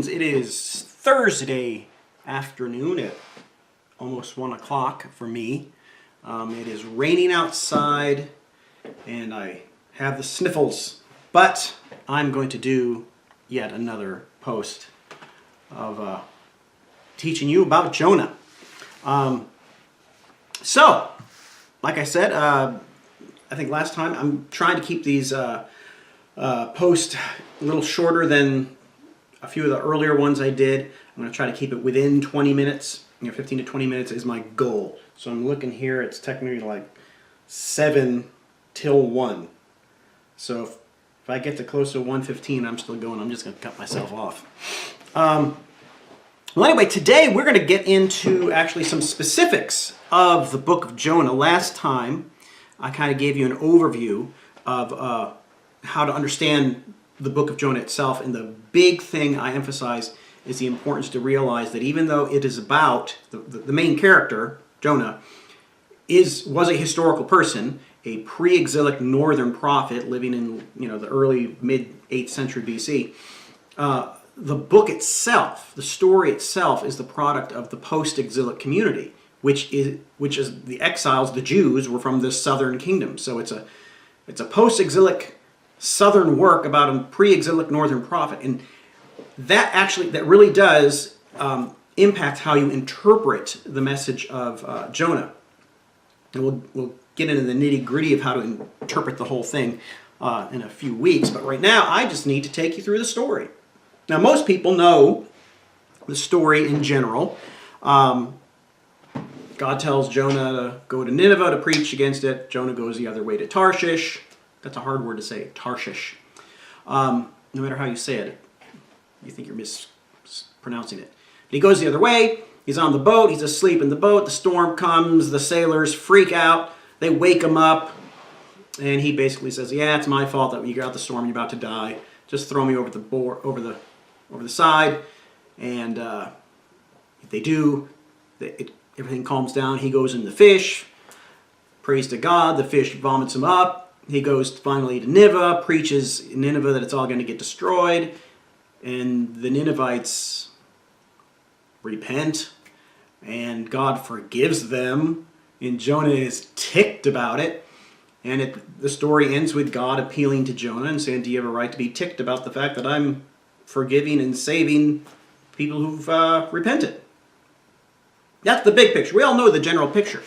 friends, it is Thursday afternoon at almost 1 o'clock for me. It is raining outside and I have the sniffles, but I'm going to do yet another post of teaching you about Jonah. So, like I said, I think last time, I'm trying to keep these posts a little shorter than a few of the earlier ones I did. I'm going to try to keep it within 20 minutes. 15 to 20 minutes is my goal. So I'm looking here, it's technically like 7 till 1. So if I get to close to 1:15, I'm still going. I'm just going to cut myself off. Well, anyway, today we're going to get into actually some specifics of the book of Jonah. Last time, I kind of gave you an overview of how to understand the book of Jonah itself, and the big thing I emphasize is the importance to realize that even though it is about the main character, Jonah, was a historical person, a pre-exilic northern prophet living in the early mid-8th century BC. The book itself, the story itself, is the product of the post-exilic community, which is the exiles, the Jews, were from the southern kingdom. So it's a post-exilic southern work about a pre-exilic northern prophet, and that really does impact how you interpret the message of Jonah. And we'll get into the nitty-gritty of how to interpret the whole thing in a few weeks. But right now, I just need to take you through the story. Now, most people know the story in general. God tells Jonah to go to Nineveh to preach against it. Jonah goes the other way to Tarshish. That's a hard word to say, Tarshish. No matter how you say it, you think you're mispronouncing it. He goes the other way. He's on the boat. He's asleep in the boat. The storm comes. The sailors freak out. They wake him up. And he basically says, yeah, it's my fault that you got out the storm. You're about to die. Just throw me over the side. And if they do, everything calms down. He goes in the fish. Prays to God. The fish vomits him up. He goes finally to Nineveh, preaches in Nineveh that it's all going to get destroyed. And the Ninevites repent, and God forgives them, and Jonah is ticked about it. And the story ends with God appealing to Jonah and saying, do you have a right to be ticked about the fact that I'm forgiving and saving people who've repented? That's the big picture. We all know the general picture.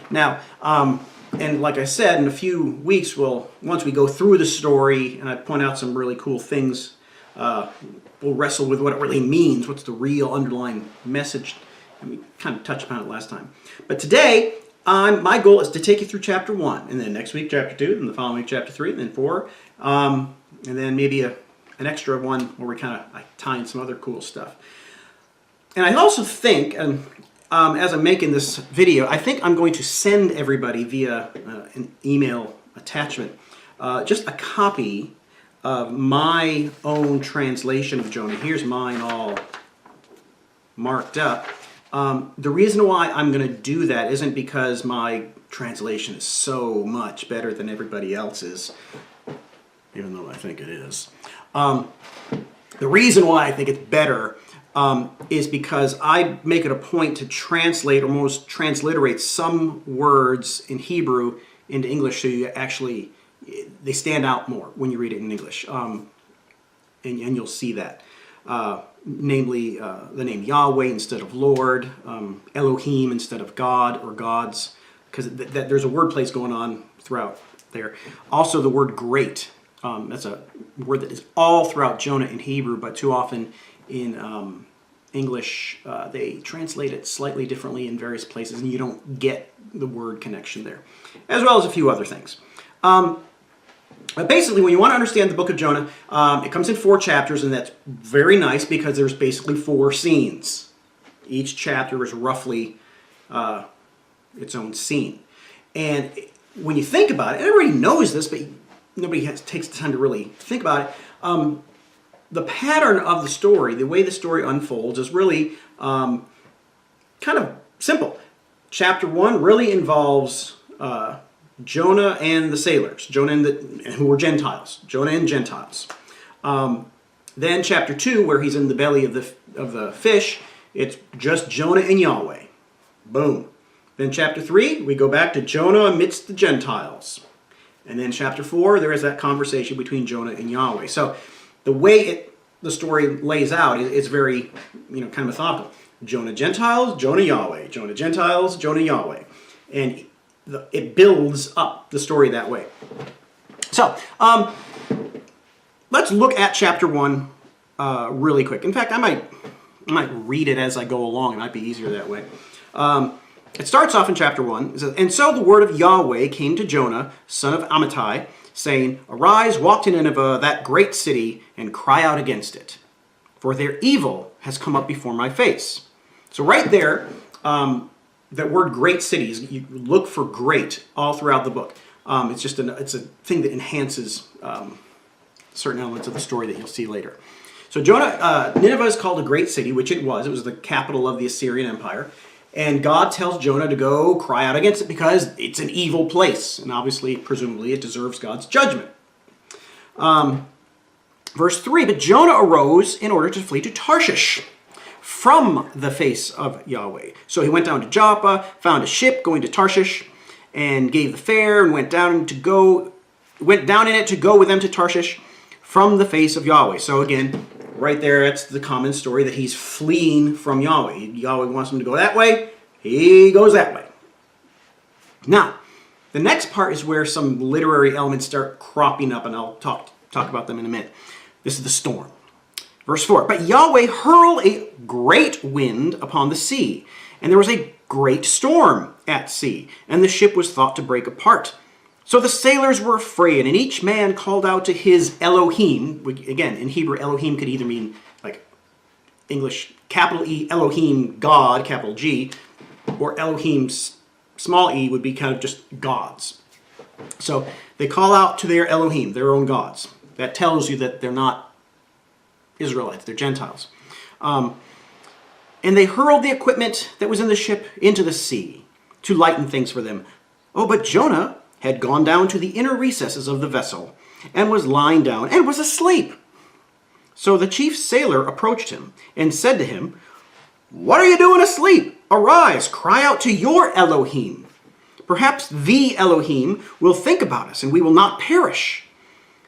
Now, and like I said, in a few weeks, once we go through the story and I point out some really cool things, we'll wrestle with what it really means. What's the real underlying message? And we kind of touched upon it last time. But today, my goal is to take you through chapter 1, and then next week chapter 2, and the following week chapter 3, and then 4, and then maybe an extra one where we kind of tie in some other cool stuff. And I also think, and as I'm making this video, I think I'm going to send everybody via an email attachment just a copy of my own translation of Jonah. Here's mine all marked up. The reason why I'm going to do that isn't because my translation is so much better than everybody else's, even though I think it is. The reason why I think it's better is because I make it a point to translate, or almost transliterate, some words in Hebrew into English, so they stand out more when you read it in English, and you'll see that. Namely, the name Yahweh instead of Lord, Elohim instead of God or gods, because there's a word place going on throughout there. Also, the word great. That's a word that is all throughout Jonah in Hebrew, but too often in English, they translate it slightly differently in various places, and you don't get the word connection there, as well as a few other things. But basically, when you want to understand the book of Jonah, it comes in 4 chapters, and that's very nice because there's basically 4 scenes. Each chapter is roughly its own scene. And when you think about it, and everybody knows this, but nobody takes the time to really think about it, the pattern of the story, the way the story unfolds, is really kind of simple. Chapter 1 really involves Jonah and the sailors, who were Gentiles, Jonah and Gentiles. Then chapter 2, where he's in the belly of the fish, it's just Jonah and Yahweh. Boom. Then chapter 3, we go back to Jonah amidst the Gentiles. And then chapter 4, there is that conversation between Jonah and Yahweh. So the way the story lays out is very, kind of methodical. Jonah Gentiles, Jonah Yahweh. Jonah Gentiles, Jonah Yahweh. And it builds up the story that way. So, let's look at chapter 1 really quick. In fact, I might read it as I go along. It might be easier that way. It starts off in chapter 1. It says, "And so the word of Yahweh came to Jonah, son of Amittai, saying, Arise, walk to Nineveh, that great city, and cry out against it. For their evil has come up before my face." So right there, that word great cities, you look for great all throughout the book. It's a thing that enhances certain elements of the story that you'll see later. So Nineveh is called a great city, which it was. It was the capital of the Assyrian Empire. And God tells Jonah to go cry out against it because it's an evil place. And obviously, presumably, it deserves God's judgment. Verse 3, "But Jonah arose in order to flee to Tarshish from the face of Yahweh. So he went down to Joppa, found a ship going to Tarshish, and gave the fare, and went down in it to go with them to Tarshish from the face of Yahweh." So again, right there, that's the common story that he's fleeing from Yahweh. Yahweh wants him to go that way. He goes that way. Now, the next part is where some literary elements start cropping up, and I'll talk about them in a minute. This is the storm. Verse 4, "But Yahweh hurled a great wind upon the sea, and there was a great storm at sea, and the ship was thought to break apart. So the sailors were afraid, and each man called out to his Elohim." Again, in Hebrew, Elohim could either mean, like English, capital E, Elohim, God, capital G, or Elohim, small e, would be kind of just gods. So they call out to their Elohim, their own gods. That tells you that they're not Israelites, they're Gentiles. And they hurled the equipment that was in the ship into the sea to lighten things for them. Oh, but Jonah had gone down to the inner recesses of the vessel and was lying down and was asleep. So the chief sailor approached him and said to him, "What are you doing asleep? Arise, cry out to your Elohim. Perhaps the Elohim will think about us and we will not perish."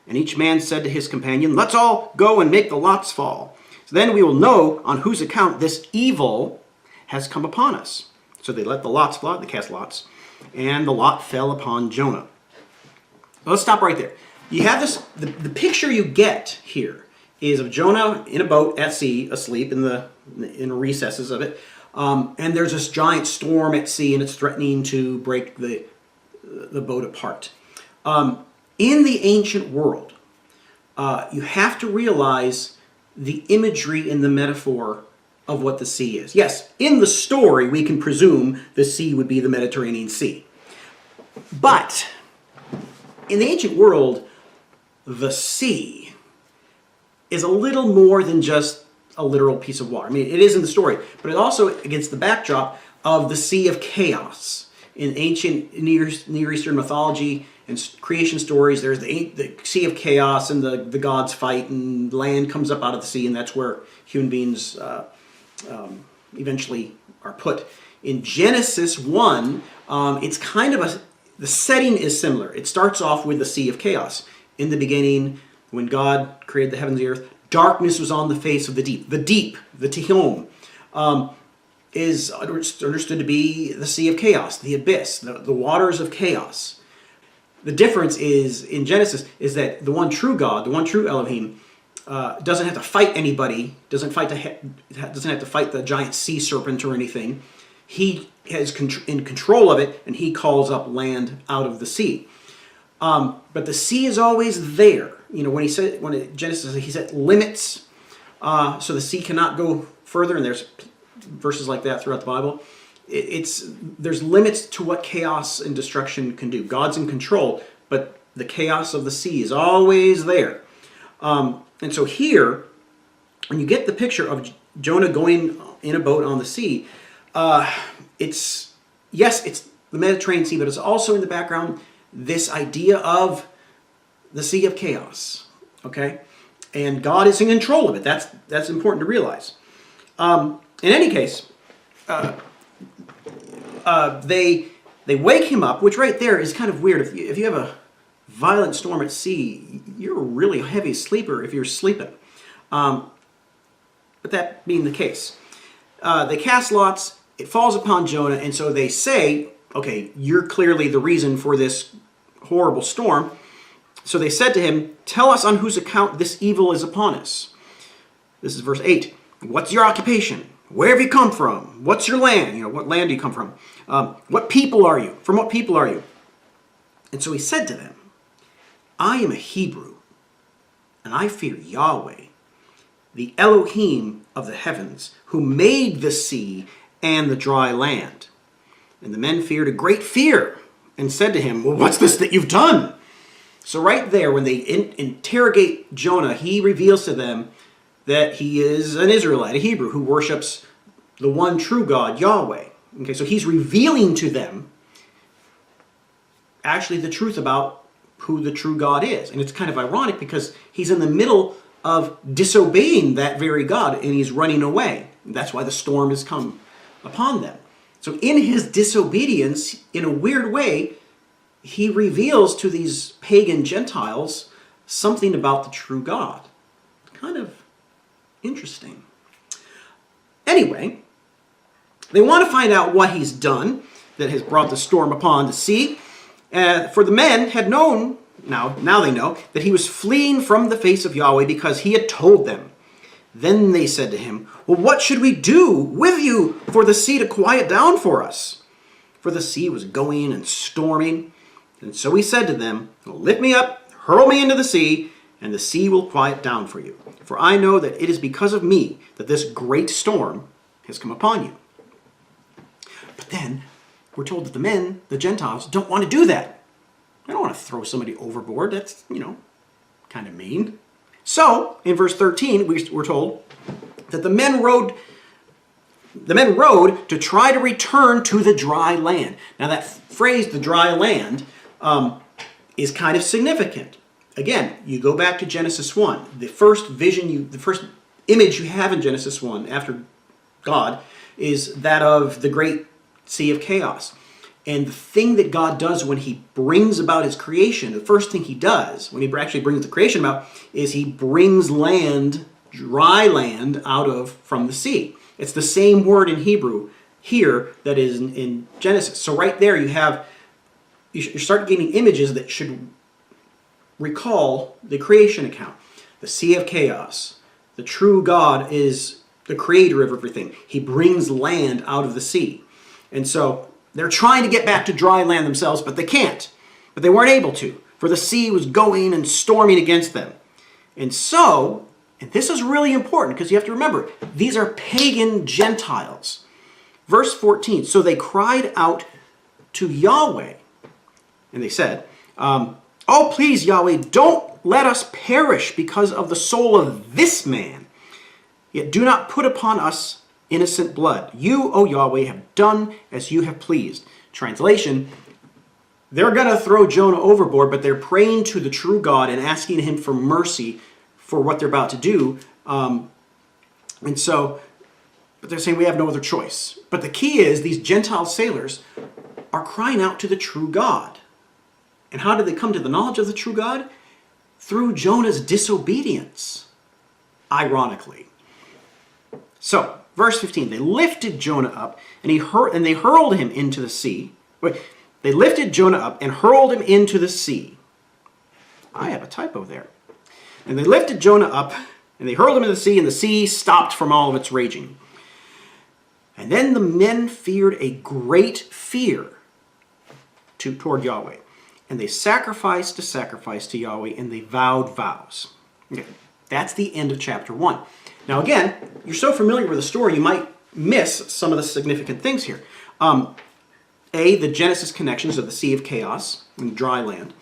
And each man said to his companion, "Let's all go and make the lots fall. So then we will know on whose account this evil has come upon us." So they let the lots fall, they cast lots, and the lot fell upon Jonah. Let's stop right there. You have this, the picture you get here is of Jonah in a boat at sea, asleep in the recesses of it. And there's this giant storm at sea, and it's threatening to break the boat apart. In the ancient world, you have to realize the imagery and the metaphor of what the sea is. Yes, in the story, we can presume the sea would be the Mediterranean Sea. But in the ancient world, the sea is a little more than just a literal piece of water. I mean, it is in the story, but it also against the backdrop of the Sea of Chaos. In ancient Near Eastern mythology and creation stories, there's the Sea of Chaos, and the gods fight, and land comes up out of the sea, and that's where human beings eventually are put. In Genesis 1, it's kind of the setting is similar. It starts off with the Sea of Chaos. In the beginning, when God created the heavens and the earth, darkness was on the face of the deep. The deep, the Tehom, is understood to be the Sea of Chaos, the abyss, the waters of chaos. The difference is, in Genesis, is that the one true God, the one true Elohim, doesn't have to fight anybody, doesn't have to fight the giant sea serpent or anything. He is in control of it, and he calls up land out of the sea. But the sea is always there. You know, when Genesis, he set limits, so the sea cannot go further, and there's verses like that throughout the Bible. There's limits to what chaos and destruction can do. God's in control, but the chaos of the sea is always there. And so here, when you get the picture of Jonah going in a boat on the sea, it's the Mediterranean Sea, but it's also in the background this idea of the Sea of Chaos, okay? And God is in control of it. That's important to realize. In any case, they wake him up, which right there is kind of weird. If you have a violent storm at sea, you're a really heavy sleeper if you're sleeping. But that being the case, they cast lots. It falls upon Jonah, and so they say, okay, you're clearly the reason for this horrible storm. So they said to him, tell us on whose account this evil is upon us. This is verse 8. What's your occupation? Where have you come from? What's your land? What land do you come from? What people are you? From what people are you? And so he said to them, I am a Hebrew, and I fear Yahweh, the Elohim of the heavens, who made the sea and the dry land. And the men feared a great fear and said to him, well, what's this that you've done? So right there, when they interrogate Jonah, he reveals to them that he is an Israelite, a Hebrew, who worships the one true God, Yahweh. Okay, so he's revealing to them actually the truth about who the true God is. And it's kind of ironic because he's in the middle of disobeying that very God and he's running away. And that's why the storm has come upon them. So in his disobedience, in a weird way, he reveals to these pagan Gentiles something about the true God. Kind of interesting. Anyway, they want to find out what he's done that has brought the storm upon the sea. For the men had known, now they know, that he was fleeing from the face of Yahweh because he had told them. Then they said to him, well, what should we do with you for the sea to quiet down for us? For the sea was going and storming. And so he said to them, well, lift me up, hurl me into the sea, and the sea will quiet down for you. For I know that it is because of me that this great storm has come upon you. But then we're told that the men, the Gentiles, don't want to do that. They don't want to throw somebody overboard. That's, kind of mean. So, in verse 13, we're told that the men rowed to try to return to the dry land. Now that phrase, the dry land, is kind of significant. Again, you go back to Genesis 1. The first vision, the first image you have in Genesis 1 after God is that of the great sea of chaos. And the thing that God does when he brings about his creation, the first thing he does when he actually brings the creation about is he brings land, dry land, from the sea. It's the same word in Hebrew here that is in Genesis. So right there you start getting images that should recall the creation account. The sea of chaos. The true God is the creator of everything. He brings land out of the sea. And so they're trying to get back to dry land themselves, but they can't. But they weren't able to, for the sea was going and storming against them. And so, and this is really important because you have to remember, these are pagan Gentiles. Verse 14, so they cried out to Yahweh, and they said, oh, please, Yahweh, don't let us perish because of the soul of this man. Yet do not put upon us innocent blood. You, O Yahweh, have done as you have pleased. Translation, they're going to throw Jonah overboard, but they're praying to the true God and asking him for mercy for what they're about to do. But they're saying we have no other choice. But the key is these Gentile sailors are crying out to the true God. And how did they come to the knowledge of the true God? Through Jonah's disobedience, ironically. So, verse 15, they lifted Jonah up and they hurled him into the sea. They lifted Jonah up and hurled him into the sea. I have a typo there. And they lifted Jonah up and they hurled him into the sea, and the sea stopped from all of its raging. And then the men feared a great fear toward Yahweh. And they sacrificed a sacrifice to Yahweh, and they vowed vows. Okay, that's the end of chapter 1. Now again, you're so familiar with the story, you might miss some of the significant things here. The Genesis connections of the Sea of Chaos and dry land.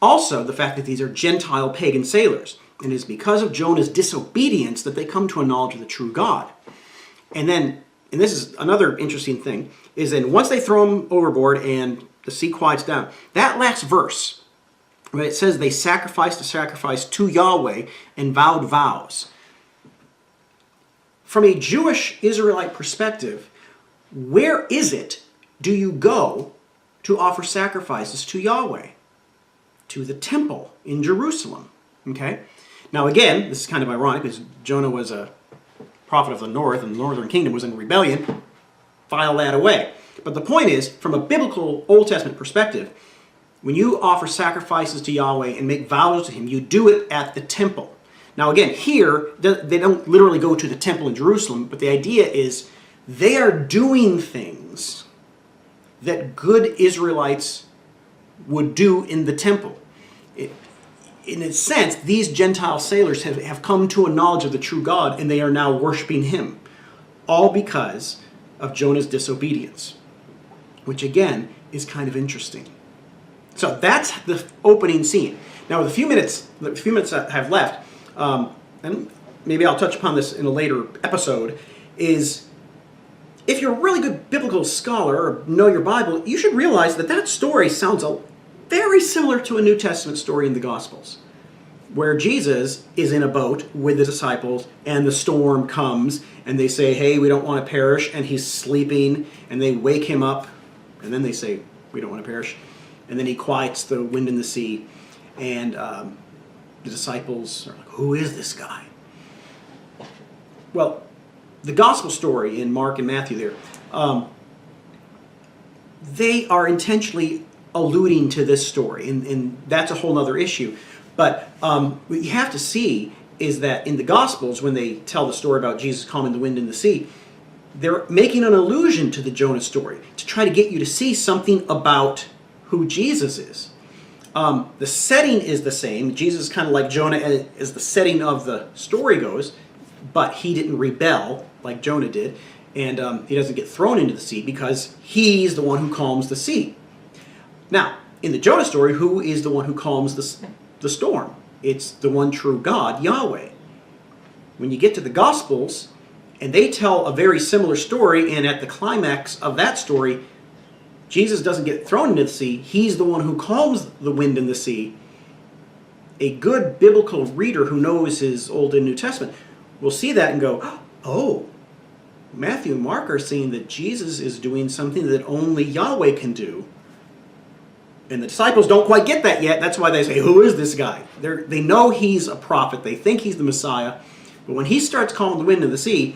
Also, the fact that these are Gentile pagan sailors. And it is because of Jonah's disobedience that they come to a knowledge of the true God. And this is another interesting thing, is that once they throw him overboard and the sea quiets down, that last verse, But it says they sacrificed a sacrifice to Yahweh and vowed vows. From a Jewish Israelite perspective, where is it do you go to offer sacrifices to Yahweh? To the temple in Jerusalem. Okay? Now again, this is kind of ironic because Jonah was a prophet of the north and the northern kingdom was in rebellion. File that away. But the point is, from a biblical Old Testament perspective, when you offer sacrifices to Yahweh and make vows to Him, you do it at the temple. Now again, here, they don't literally go to the temple in Jerusalem, but the idea is they are doing things that good Israelites would do in the temple. In a sense, these Gentile sailors have come to a knowledge of the true God, and they are now worshiping Him. All because of Jonah's disobedience, which again is kind of interesting. So that's the opening scene. Now, with the few minutes that I have left, and maybe I'll touch upon this in a later episode, is if you're a really good biblical scholar or know your Bible, you should realize that that story sounds very similar to a New Testament story in the Gospels, where Jesus is in a boat with the disciples and the storm comes and they say, hey, we don't want to perish, and he's sleeping, and they wake him up, and then they say, we don't want to perish. And then he quiets the wind and the sea. And the disciples are like, who is this guy? Well, the gospel story in Mark and Matthew there, they are intentionally alluding to this story. And that's a whole other issue. But what you have to see is that in the Gospels, when they tell the story about Jesus calming the wind and the sea, they're making an allusion to the Jonah story to try to get you to see something about who Jesus is. The setting is the same. Jesus is kind of like Jonah as the setting of the story goes, but he didn't rebel like Jonah did, and he doesn't get thrown into the sea because he's the one who calms the sea. Now, in the Jonah story, who is the one who calms the storm? It's the one true God, Yahweh. When you get to the Gospels, and they tell a very similar story, and at the climax of that story, Jesus doesn't get thrown into the sea. He's the one who calms the wind and the sea. A good biblical reader who knows his Old and New Testament will see that and go, oh, Matthew and Mark are saying that Jesus is doing something that only Yahweh can do. And the disciples don't quite get that yet. That's why they say, who is this guy? They know he's a prophet. They think he's the Messiah. But when he starts calming the wind and the sea,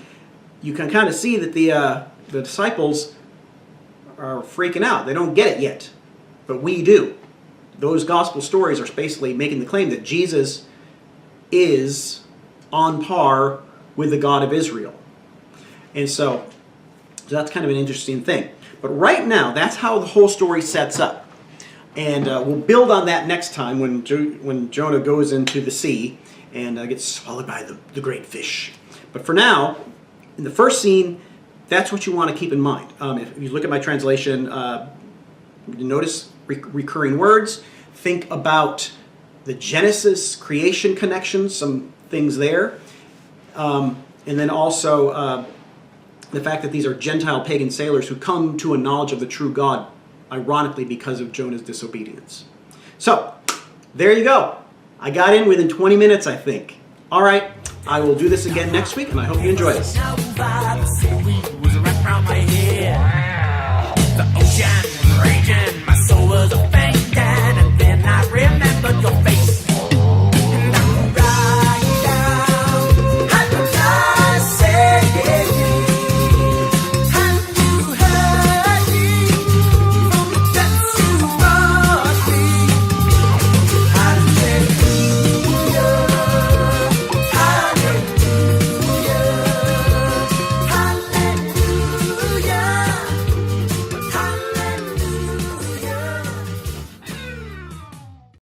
you can kind of see that the disciples are freaking out. They don't get it yet, but we do. Those gospel stories are basically making the claim that Jesus is on par with the God of Israel. And so that's kind of an interesting thing. But right now, that's how the whole story sets up. And we'll build on that next time when Jonah goes into the sea and gets swallowed by the great fish. But for now, in the first scene, that's what you want to keep in mind. If you look at my translation, you notice recurring words. Think about the Genesis creation connections, some things there. And then also the fact that these are Gentile pagan sailors who come to a knowledge of the true God, ironically because of Jonah's disobedience. So, there you go. I got in within 20 minutes, I think. All right, I will do this again next week, and I hope you enjoy this. The ocean raging, my soul was